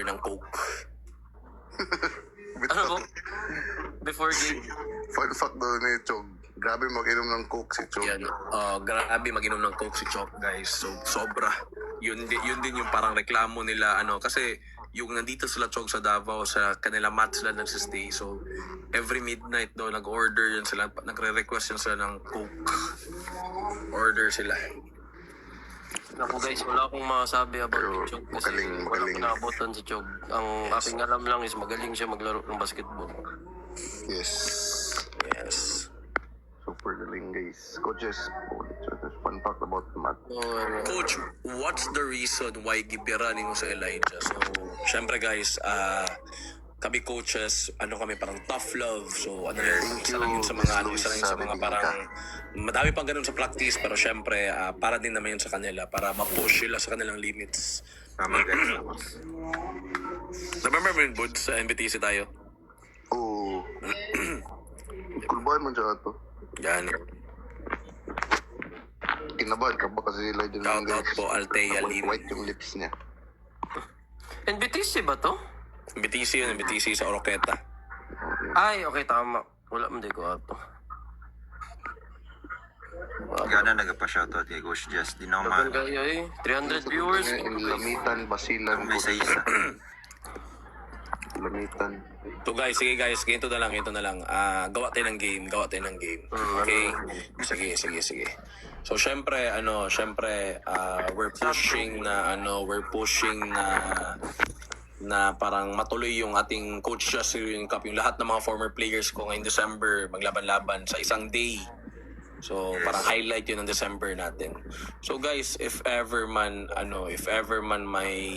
ng Coke. Ano po? Before game. Fun fact daw ni Chog. Grabe mag-inom ng Coke si Chog. Yan, grabe mag-inom ng Coke si Chok, guys. So, sobra. Yun din yung parang reklamo nila, kasi yung nandito sila Chok sa Davao, sa kanila mat sila nagsistay. So, every midnight daw, nag-order yun sila, nagre-request yun sila ng Coke. Order sila. Ako guys, wala akong masabi about Pero si Chog kasi magaling, wala magaling. pinabutan si Chog. Ang aking alam lang is magaling siya maglaro ng basketball. Yes. Yes. Super galing, guys. Coaches, fun fact about Matt. Coach, what's the reason why gibiranin mo sa Elijah? So, syempre guys, kami coaches, kami parang tough love. So, isa lang yun sa mga, isa lang yun sa mga parang, madami pang ganun sa practice, pero syempre, para din naman yun sa kanila, para ma-push sila sa kanilang limits. Tama guys. Remember mo yun, Bud, sa MBTC tayo? Oo. Kulbahan mo siya ito. Yan. Kinabahan ka ba kasi sila dyan Shout out po, Althea Lim. White yung lips niya. NBTC ba to? MBTC yun, MBTC sa Oroqueta. Ay, okay, tama. Wala mo di ko ato. Gana nagpa-shoutout kay Coach Jess. Di naman. Dagan kayo eh. 300 viewers. Lamitan, Basilan. May isa-isa. Lamitan. So guys, sige guys, ganito na lang. Gawa tayo ng game. Okay? Sige. So syempre, we're pushing na parang matuloy yung ating Coach Just Cup, yung lahat ng mga former players ko ngayong December maglaban-laban sa isang day. So parang highlight yun ng December natin. So guys, if ever man may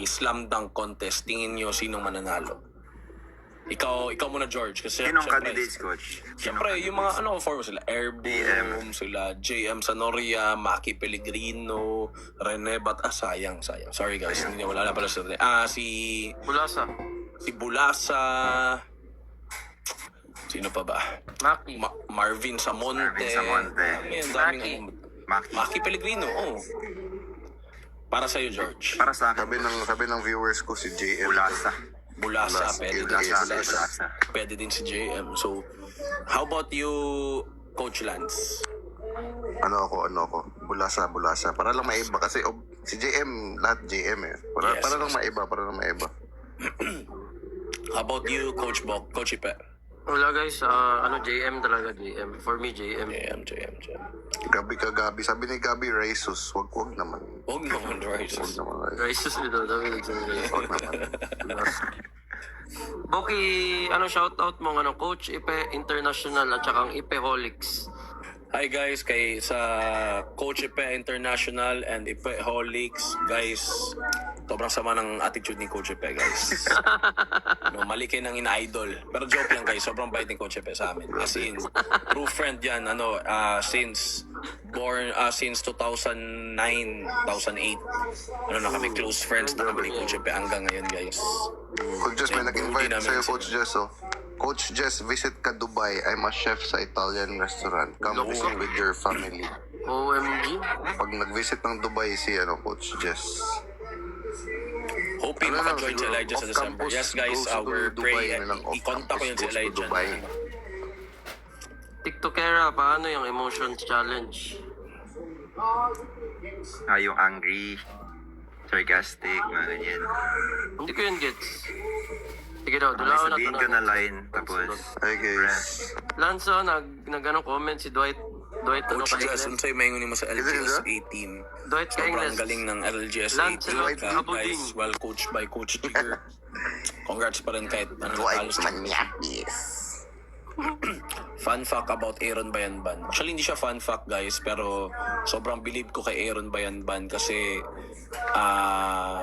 slam dunk contest, tingin nyo sinong mananalo? Ikaw muna, George, kasi Sinong syempre, candidates, Coach? siyempre yung mga former sila, Airboom, sila JM Sanoria, Maki Pellegrino, Rene sayang. Sorry guys, hindi wala na pala si Rene. Si Bulasa. Bulasa. Sino pa ba? Maki. Marvin Samonte. Ang daming Maki Pellegrino, Para sa'yo, George. Para sa akin, Sabi ng viewers ko si JM. Bulasa, pwede din si Bulasa. Pwede din si JM. So, how about you, Coach Lance? Ano ako? Bulasa. Para lang maiba kasi si JM, lahat JM eh. Para lang maiba. How about you, Coach Bok? Coach Ipe? Wala guys, JM talaga, JM. For me, JM. JM. Gabi. Sabi ni Gabi, Raisus. Wag naman. Huwag naman, Rice. Wag naman. Rises nito, dami nagsasabi. Wag naman. Boki, shoutout mo Coach Ipe International at saka ang Ipeholics. Hi guys, sa Coach Ipe International and Ipe Holics, guys, sobrang sama ng attitude ni Coach Ipe, guys. Mali kayo ng ina-idol. Pero joke lang guys, sobrang bait ni Coach Ipe sa amin. As in, true friend yan, since 2009, 2008. Na kami close friends na kami ni Coach Ipe hanggang ngayon, guys. Coach Jess, may nag-invite sa'yo, Coach Jess, Coach Jess, visit ka Dubai. I'm a chef sa Italian restaurant. Come visit with your family. OMG. Pag nag-visit ng Dubai si Coach Jess. Hoping maka-join si Elijah sa December. Yes guys, we're praying. I-contact ko yun si Elijah. TikTokera, paano yung emotions challenge? yung angry, sarcastic, mga ganyan. Hindi ko yun gets. Sige daw, May dalawa na sabihin ko na line, tapos Hi guys. Lance, comment si Dwight. Coach Jess, Kaingles. sa'yo mahingo mo sa LGS 18. Dwight Sobrang Kaingles. galing ng LGS Lance, 18. Abu Guys, Din. well coached by Coach Jigger. Congrats pa rin kahit Dwight natalo sa Maniakis. Fun fact about Aaron Bayanban. Actually, hindi siya fun fact, guys, pero sobrang believe ko kay Aaron Bayanban kasi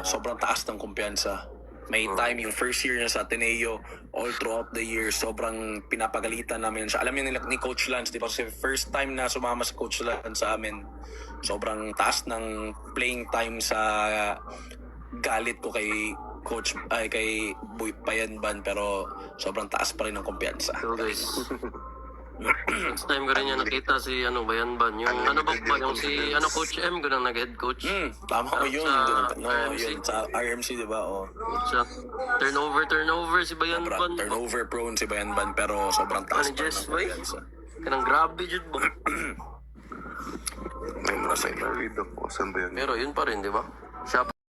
sobrang taas ng kumpiyansa. May time, yung first year niya sa Ateneo, all throughout the year, sobrang pinapagalitan namin siya. Alam niyo ni Coach Lance, di ba? Kasi first time na sumama si Coach Lance sa amin, sobrang taas ng playing time sa galit ko kay Boy Bayanban, pero sobrang taas pa rin ng kumpiyansa. So guys, Next time ko rin yan nakita si ano ba yan ban? Yung ano ba yung si ano Coach M ko nang nag-head coach. Tama ko yun. Sa No, RMC. yun sa RMC, di ba? Oh. Siya. Turnover si Bayan ban. Turnover prone si Bayan Ban pero sobrang taas Ano, Jess, ng boy? confidence. Kanang grabe jud ba? May read ako. Saan ba yun? Pero yun pa rin, di ba? Siya